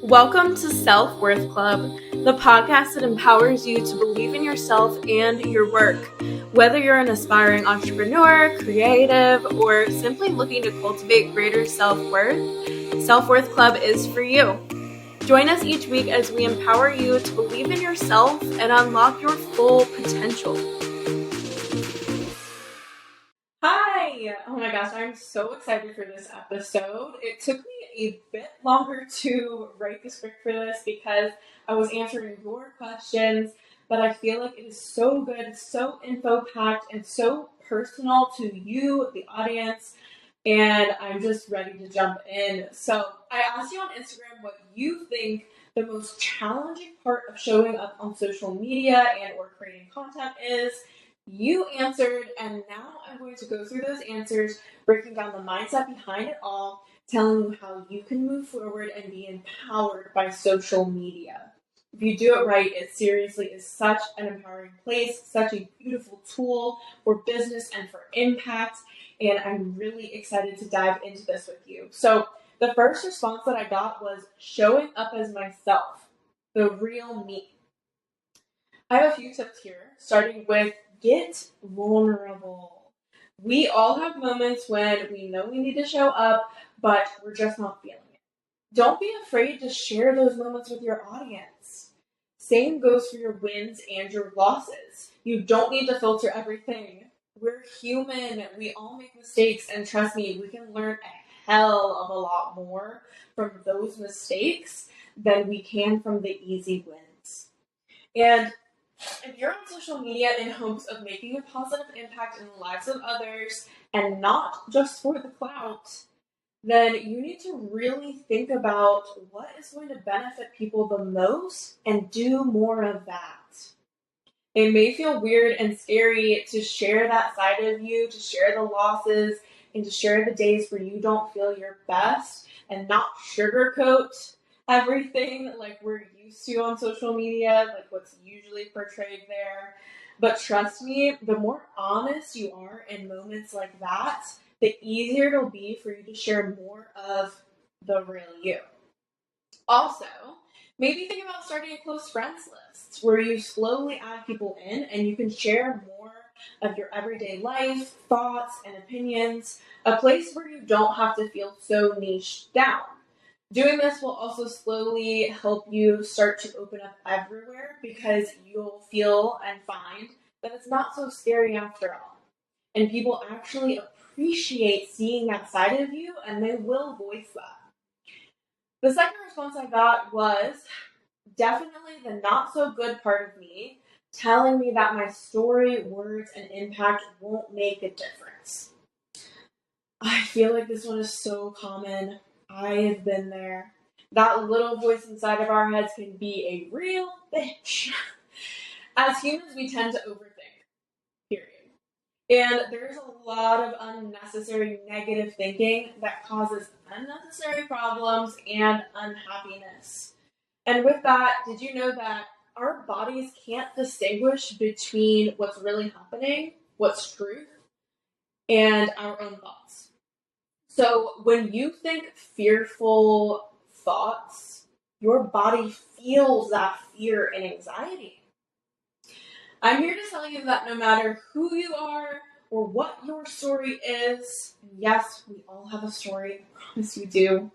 Welcome to Self-Worth Club, the podcast that empowers you to believe in yourself and your work. Whether you're an aspiring entrepreneur, creative, or simply looking to cultivate greater self-worth, Self-Worth Club is for you. Join us each week as we empower you to believe in yourself and unlock your full potential. Hi! Oh my gosh, I'm so excited for this episode. It took me a bit longer to write the script for this because I was answering your questions, but I feel like it is so good, so info-packed, and so personal to you, the audience, and I'm just ready to jump in. So I asked you on Instagram what you think the most challenging part of showing up on social media and or creating content is. You answered, and now I'm going to go through those answers, breaking down the mindset behind it all, telling you how you can move forward and be empowered by social media. If you do it right, it seriously is such an empowering place, such a beautiful tool for business and for impact, and I'm really excited to dive into this with you. So the first response that I got was showing up as myself, the real me. I have a few tips here, starting with get vulnerable. We all have moments when we know we need to show up, but we're just not feeling it. Don't be afraid to share those moments with your audience. Same goes for your wins and your losses. You don't need to filter everything. We're human. We all make mistakes, and trust me, we can learn a hell of a lot more from those mistakes than we can from the easy wins. And if you're on social media in hopes of making a positive impact in the lives of others and not just for the clout, then you need to really think about what is going to benefit people the most and do more of that. It may feel weird and scary to share that side of you, to share the losses, and to share the days where you don't feel your best and not sugarcoat everything like we're used to on social media, like what's usually portrayed there. But trust me, the more honest you are in moments like that, the easier it'll be for you to share more of the real you. Also, maybe think about starting a close friends list where you slowly add people in and you can share more of your everyday life, thoughts, and opinions, a place where you don't have to feel so niched down. Doing this will also slowly help you start to open up everywhere because you'll feel and find that it's not so scary after all. And people actually appreciate seeing that side of you and they will voice that. The second response I got was definitely the not so good part of me telling me that my story, words, and impact won't make a difference. I feel like this one is so common. I have been there. That little voice inside of our heads can be a real bitch. As humans, we tend to overthink, period. And there's a lot of unnecessary negative thinking that causes unnecessary problems and unhappiness. And with that, did you know that our bodies can't distinguish between what's really happening, what's truth, and our own thoughts? So when you think fearful thoughts, your body feels that fear and anxiety. I'm here to tell you that no matter who you are or what your story is, yes, we all have a story, I promise you do,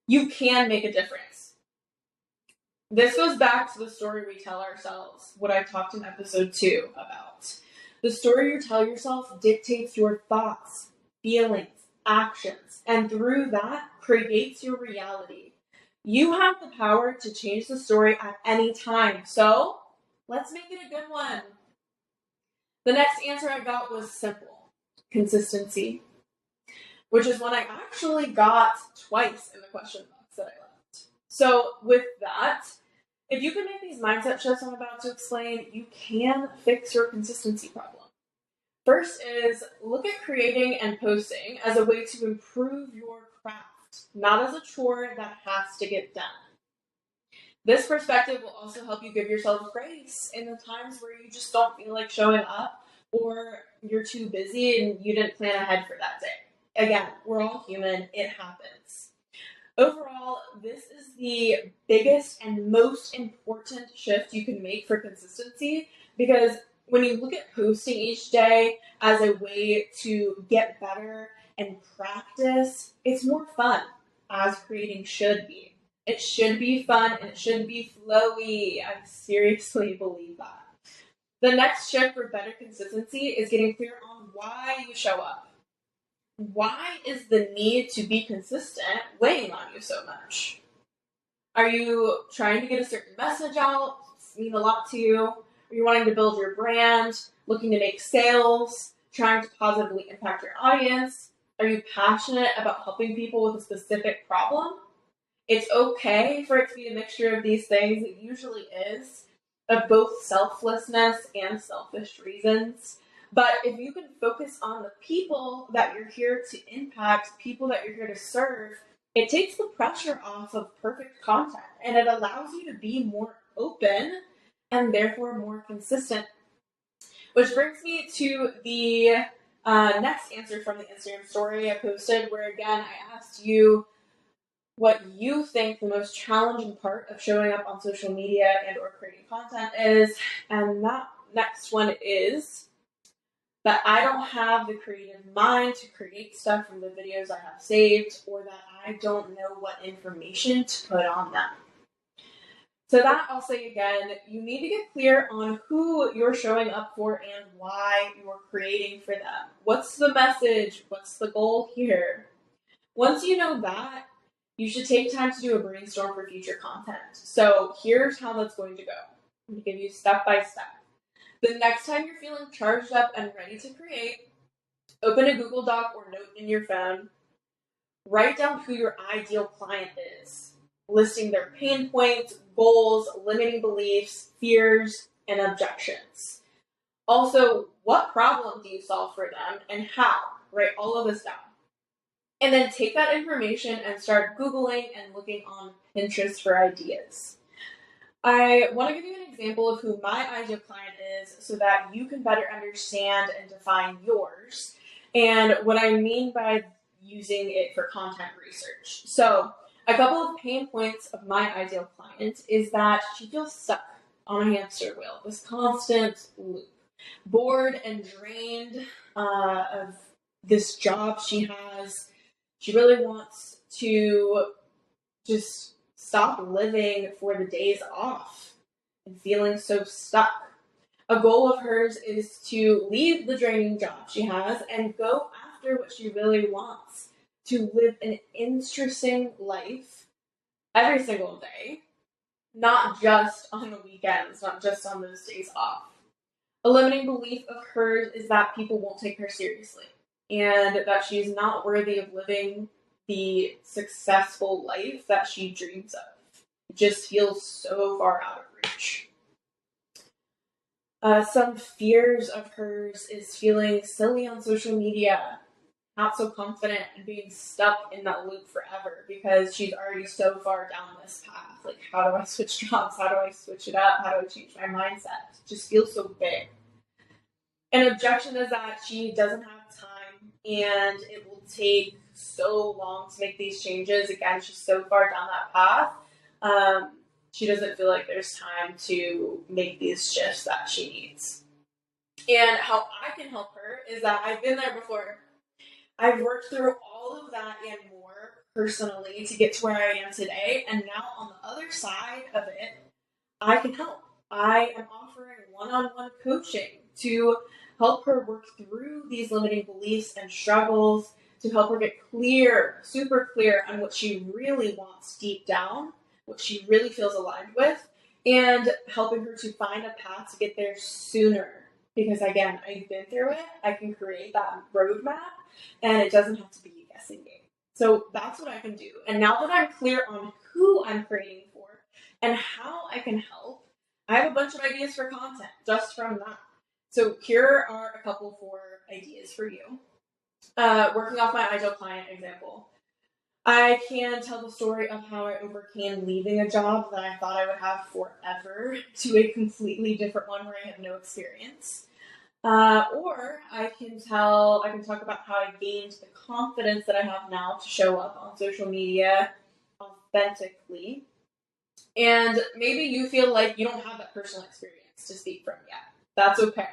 you can make a difference. This goes back to the story we tell ourselves, what I talked in episode 2 about. The story you tell yourself dictates your thoughts, feelings, actions, and through that creates your reality. You have the power to change the story at any time, so let's make it a good one. The next answer I got was simple: consistency, which is one I actually got twice in the question box that I left. So with that, if you can make these mindset shifts I'm about to explain, you can fix your consistency problem. First is look at creating and posting as a way to improve your craft, not as a chore that has to get done. This perspective will also help you give yourself grace in the times where you just don't feel like showing up or you're too busy and you didn't plan ahead for that day. Again, we're all human. It happens. Overall, this is the biggest and most important shift you can make for consistency, because when you look at posting each day as a way to get better and practice, it's more fun, as creating should be. It should be fun and it should be flowy. I seriously believe that. The next shift for better consistency is getting clear on why you show up. Why is the need to be consistent weighing on you so much? Are you trying to get a certain message out? Does it mean a lot to you? Are you wanting to build your brand? Looking to make sales? Trying to positively impact your audience? Are you passionate about helping people with a specific problem? It's okay for it to be a mixture of these things. It usually is, of both selflessness and selfish reasons. But if you can focus on the people that you're here to impact, people that you're here to serve, it takes the pressure off of perfect content and it allows you to be more open and therefore more consistent. Which brings me to the next answer from the Instagram story I posted, where again I asked you what you think the most challenging part of showing up on social media and or creating content is. And that next one is that I don't have the creative mind to create stuff from the videos I have saved, or that I don't know what information to put on them. So that I'll say again, you need to get clear on who you're showing up for and why you're creating for them. What's the message? What's the goal here? Once you know that, you should take time to do a brainstorm for future content. So here's how that's going to go. I'm going to give you step by step. The next time you're feeling charged up and ready to create, open a Google Doc or note in your phone. Write down who your ideal client is, listing their pain points, goals, limiting beliefs, fears, and objections. Also, what problem do you solve for them and how? Write all of this down. And then take that information and start Googling and looking on Pinterest for ideas. I want to give you an example of who my ideal client is so that you can better understand and define yours and what I mean by using it for content research. So a couple of pain points of my ideal client is that she feels stuck on a hamster wheel, this constant loop, bored and drained of this job she has. She really wants to just stop living for the days off and feeling so stuck. A goal of hers is to leave the draining job she has and go after what she really wants, to live an interesting life every single day, not just on the weekends, not just on those days off. A limiting belief of hers is that people won't take her seriously and that she's not worthy of living the successful life that she dreams of. It just feels so far out of reach. Some fears of hers is feeling silly on social media, not so confident, and being stuck in that loop forever because she's already so far down this path. Like, how do I switch jobs? How do I switch it up? How do I change my mindset? It just feels so big. An objection is that she doesn't have time and it will take so long to make these changes. Again, she's so far down that path. She doesn't feel like there's time to make these shifts that she needs. And how I can help her is that I've been there before. I've worked through all of that and more personally to get to where I am today. And now on the other side of it, I can help. I am offering one-on-one coaching to help her work through these limiting beliefs and struggles, to help her get clear, super clear on what she really wants deep down, what she really feels aligned with, and helping her to find a path to get there sooner. Because again, I've been through it, I can create that roadmap, and it doesn't have to be a guessing game. So that's what I can do. And now that I'm clear on who I'm creating for and how I can help, I have a bunch of ideas for content just from that. So here are a couple for ideas for you. Working off my ideal client example, I can tell the story of how I overcame leaving a job that I thought I would have forever to a completely different one where I have no experience. Or I can talk about how I gained the confidence that I have now to show up on social media authentically. And maybe you feel like you don't have that personal experience to speak from yet. That's okay.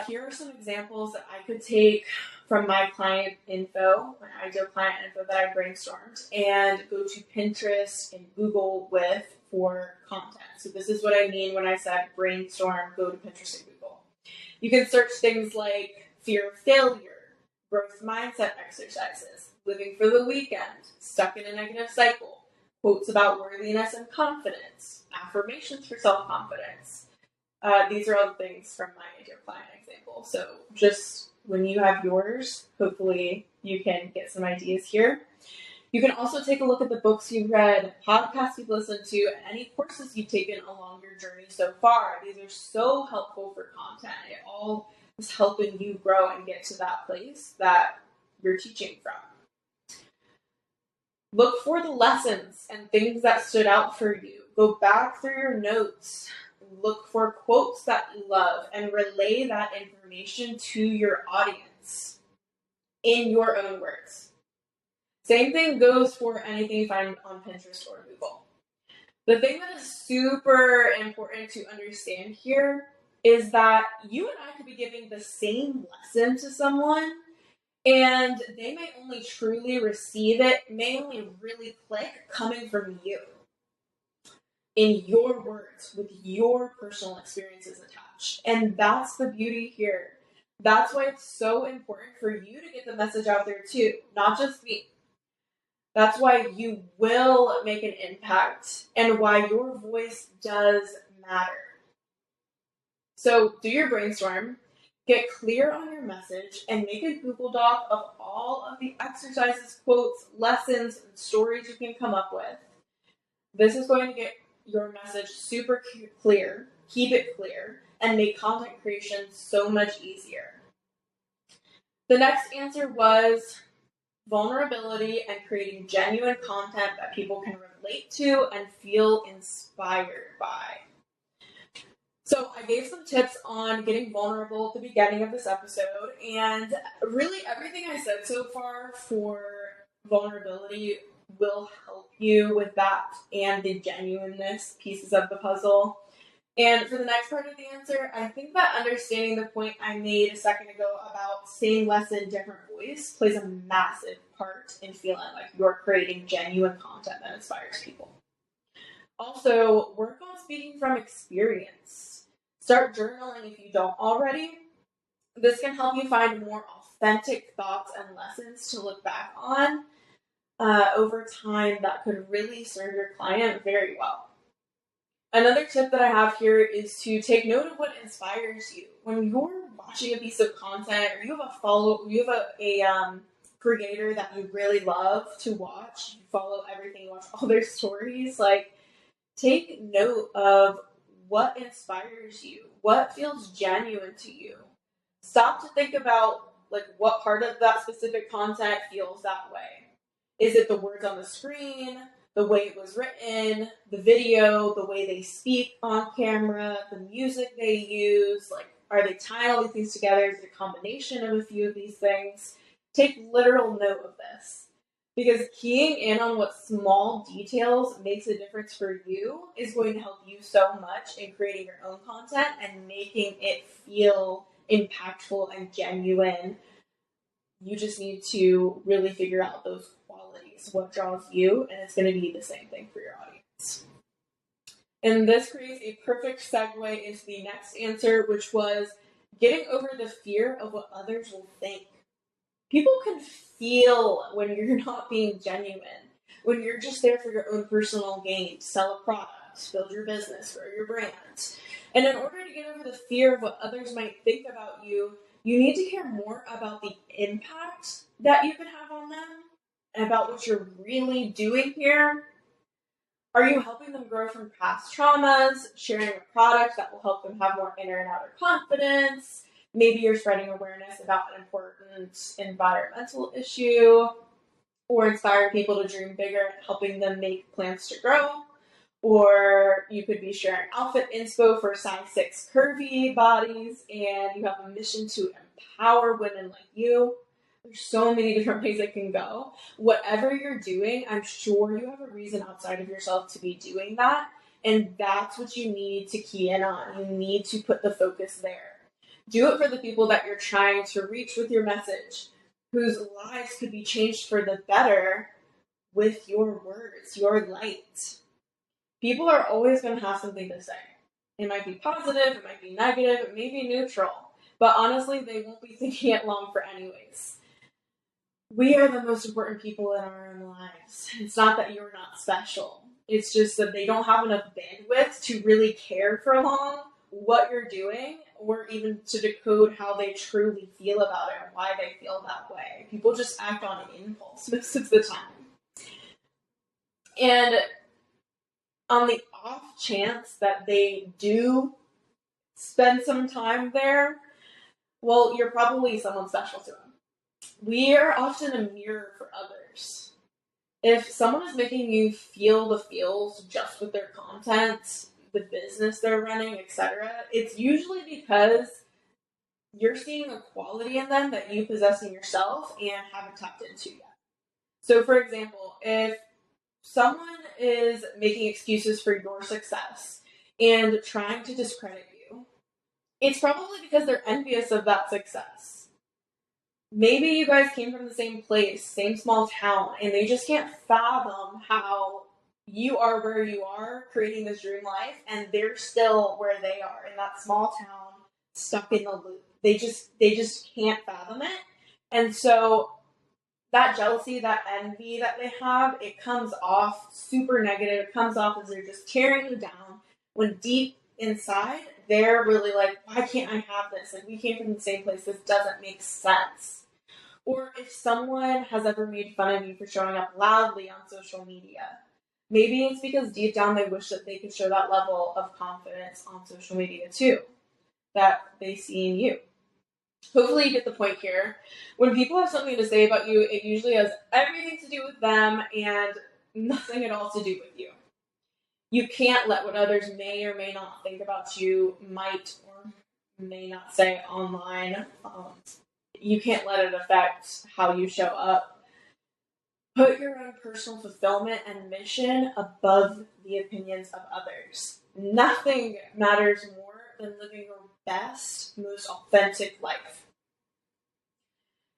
Here are some examples that I could take from my client info, my ideal client info that I brainstormed, and go to Pinterest and Google with for content. So this is what I mean when I said brainstorm, go to Pinterest and Google. You can search things like fear of failure, growth mindset exercises, living for the weekend, stuck in a negative cycle, quotes about worthiness and confidence, affirmations for self-confidence. These are all the things from my ideal client example. So just when you have yours, hopefully you can get some ideas here. You can also take a look at the books you've read, podcasts you've listened to, and any courses you've taken along your journey so far. These are so helpful for content. It all is helping you grow and get to that place that you're teaching from. Look for the lessons and things that stood out for you. Go back through your notes. Look for quotes that you love and relay that information to your audience in your own words. Same thing goes for anything you find on Pinterest or Google. The thing that is super important to understand here is that you and I could be giving the same lesson to someone, and they may only truly receive it, may only really click coming from you, in your words, with your personal experiences attached. And that's the beauty here. That's why it's so important for you to get the message out there too, not just me. That's why you will make an impact and why your voice does matter. So do your brainstorm, get clear on your message, and make a Google Doc of all of the exercises, quotes, lessons, and stories you can come up with. This is going to get your message super clear, keep it clear, and make content creation so much easier. The next answer was vulnerability and creating genuine content that people can relate to and feel inspired by. So I gave some tips on getting vulnerable at the beginning of this episode, and really everything I said so far for vulnerability will help you with that and the genuineness pieces of the puzzle. And for the next part of the answer, I think that understanding the point I made a second ago about same lesson, different voice plays a massive part in feeling like you're creating genuine content that inspires people. Also, work on speaking from experience. Start journaling if you don't already. This can help you find more authentic thoughts and lessons to look back on over time that could really serve your client very well. Another tip that I have here is to take note of what inspires you. When you're watching a piece of content or you have a creator that you really love to watch, you follow everything, watch all their stories, like take note of what inspires you, what feels genuine to you. Stop to think about like what part of that specific content feels that way. Is it the words on the screen, the way it was written, the video, the way they speak on camera, the music they use? Like, are they tying all these things together? Is it a combination of a few of these things? Take literal note of this, because keying in on what small details makes a difference for you is going to help you so much in creating your own content and making it feel impactful and genuine. You just need to really figure out those qualities, what draws you, and it's going to be the same thing for your audience. And this creates a perfect segue into the next answer, which was getting over the fear of what others will think. People can feel when you're not being genuine, when you're just there for your own personal gain, to sell a product, build your business, grow your brand. And in order to get over the fear of what others might think about you, you need to care more about the impact that you can have on them and about what you're really doing here. Are you helping them grow from past traumas, sharing a product that will help them have more inner and outer confidence? Maybe you're spreading awareness about an important environmental issue, or inspiring people to dream bigger and helping them make plans to grow. Or you could be sharing outfit inspo for size 6 curvy bodies, and you have a mission to empower women like you. There's so many different ways it can go. Whatever you're doing, I'm sure you have a reason outside of yourself to be doing that. And that's what you need to key in on. You need to put the focus there. Do it for the people that you're trying to reach with your message, whose lives could be changed for the better with your words, your light. People are always going to have something to say. It might be positive, it might be negative, it may be neutral. But honestly, they won't be thinking it long for anyways. We are the most important people in our own lives. It's not that you're not special. It's just that they don't have enough bandwidth to really care for long what you're doing or even to decode how they truly feel about it and why they feel that way. People just act on impulse most of the time. And on the off chance that they do spend some time there, well, you're probably someone special to them. We are often a mirror for others. If someone is making you feel the feels just with their content, the business they're running, etc., it's usually because you're seeing a quality in them that you possess in yourself and haven't tapped into yet. So, for example, if someone is making excuses for your success and trying to discredit you, it's probably because they're envious of that success. Maybe you guys came from the same place, same small town, and they just can't fathom how you are where you are, creating this dream life, and they're still where they are in that small town, stuck in the loop. They just can't fathom it. And so that jealousy, that envy that they have, it comes off super negative. It comes off as they're just tearing you down, when deep inside, they're really like, why can't I have this? Like, we came from the same place. This doesn't make sense. Or if someone has ever made fun of you for showing up loudly on social media, maybe it's because deep down they wish that they could show that level of confidence on social media too, that they see in you. Hopefully you get the point here. When people have something to say about you, it usually has everything to do with them and nothing at all to do with you. You can't let what others may or may not think about you, might or may not say online. You can't let it affect how you show up. Put your own personal fulfillment and mission above the opinions of others. Nothing matters more than living your best, most authentic life.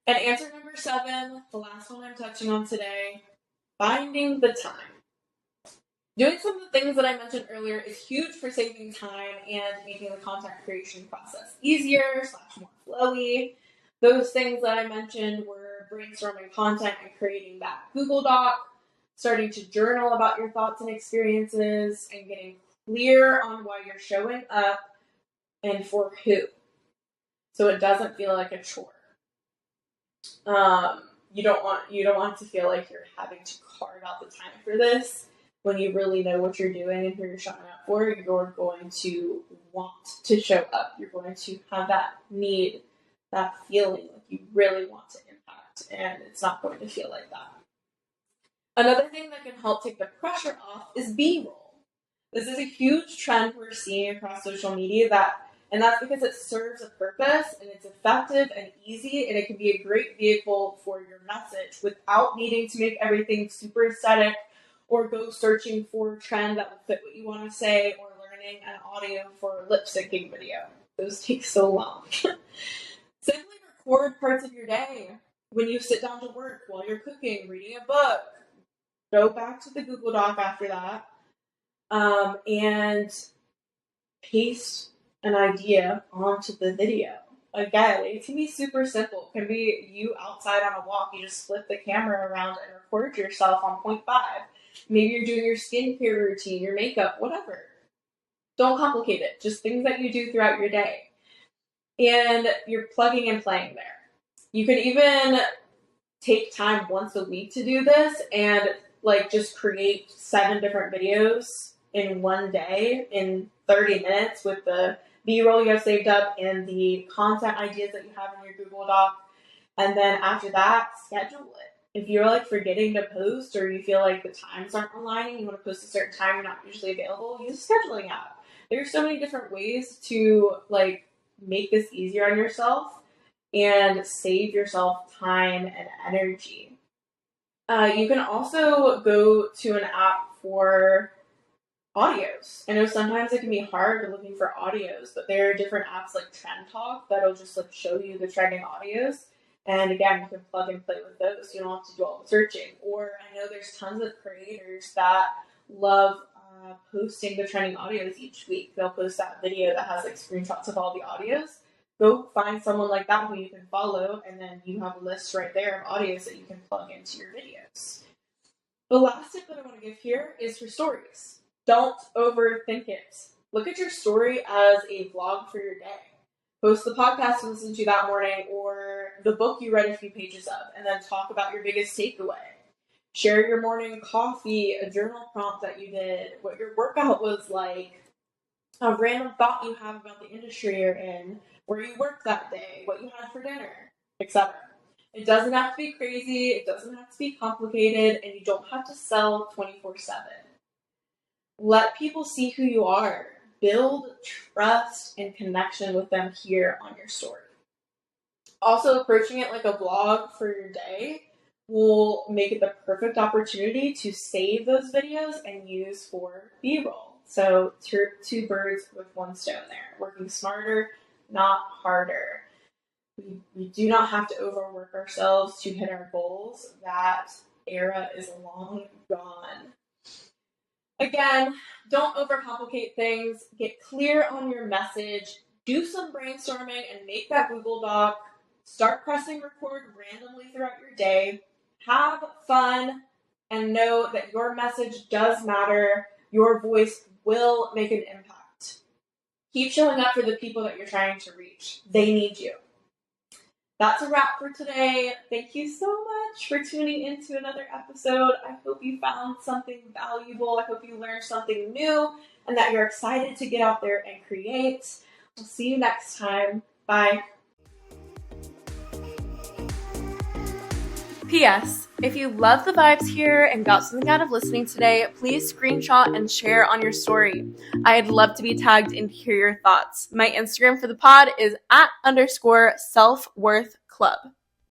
And answer number 7, the last one I'm touching on today, finding the time. Doing some of the things that I mentioned earlier is huge for saving time and making the content creation process easier / more flowy. Those things that I mentioned were brainstorming content and creating that Google Doc, starting to journal about your thoughts and experiences, and getting clear on why you're showing up and for who, so it doesn't feel like a chore. You don't want to feel like you're having to carve out the time for this. When you really know what you're doing and who you're showing up for, you're going to want to show up. You're going to have that need, that feeling like you really want to impact, and it's not going to feel like that. Another thing that can help take the pressure off is B-roll. This is a huge trend we're seeing across social media, and that's because it serves a purpose and it's effective and easy, and it can be a great vehicle for your message without needing to make everything super aesthetic or go searching for a trend that will fit what you want to say, or learning an audio for a lip syncing video. Those take so long. Simply record parts of your day when you sit down to work, while you're cooking, reading a book. Go back to the Google Doc after that, and paste an idea onto the video. Again, it can be super simple. It can be you outside on a walk. You just flip the camera around and record yourself on 0.5. Maybe you're doing your skincare routine, your makeup, whatever. Don't complicate it. Just things that you do throughout your day. And you're plugging and playing there. You could even take time once a week to do this and just create 7 different videos in one day in 30 minutes with the B-roll you have saved up and the content ideas that you have in your Google Doc. And then after that, schedule it. If you're forgetting to post, or you feel like the times aren't aligning, you want to post a certain time, you're not usually available, use a scheduling app. There's so many different ways to make this easier on yourself. and save yourself time and energy. You can also go to an app for audios. I know sometimes it can be hard looking for audios, but there are different apps like Trend Talk that'll just like show you the trending audios. And again, you can plug and play with those. You don't have to do all the searching. Or I know there's tons of creators that love posting the trending audios each week. They'll post that video that has like screenshots of all the audios. Go find someone like that who you can follow, and then you have a list right there of audios that you can plug into your videos. The last tip that I want to give here is for stories. Don't overthink it. Look at your story as a vlog for your day. Post the podcast you listened to that morning or the book you read a few pages of, and then talk about your biggest takeaway. Share your morning coffee, a journal prompt that you did, what your workout was like, a random thought you have about the industry you're in, where you worked that day, what you had for dinner, etc. It doesn't have to be crazy, it doesn't have to be complicated, and you don't have to sell 24/7. Let people see who you are. Build trust and connection with them here on your story. Also, approaching it like a vlog for your day will make it the perfect opportunity to save those videos and use for B-roll. So two birds with one stone there. Working smarter, not harder. We do not have to overwork ourselves to hit our goals. That era is long gone. Again, don't overcomplicate things. Get clear on your message. Do some brainstorming and make that Google Doc. Start pressing record randomly throughout your day. Have fun and know that your message does matter. Your voice will make an impact. Keep showing up for the people that you're trying to reach. They need you. That's a wrap for today. Thank you so much for tuning into another episode. I hope you found something valuable. I hope you learned something new and that you're excited to get out there and create. We'll see you next time. Bye. P.S. If you love the vibes here and got something out of listening today, please screenshot and share on your story. I'd love to be tagged and hear your thoughts. My Instagram for the pod is @_selfworthclub.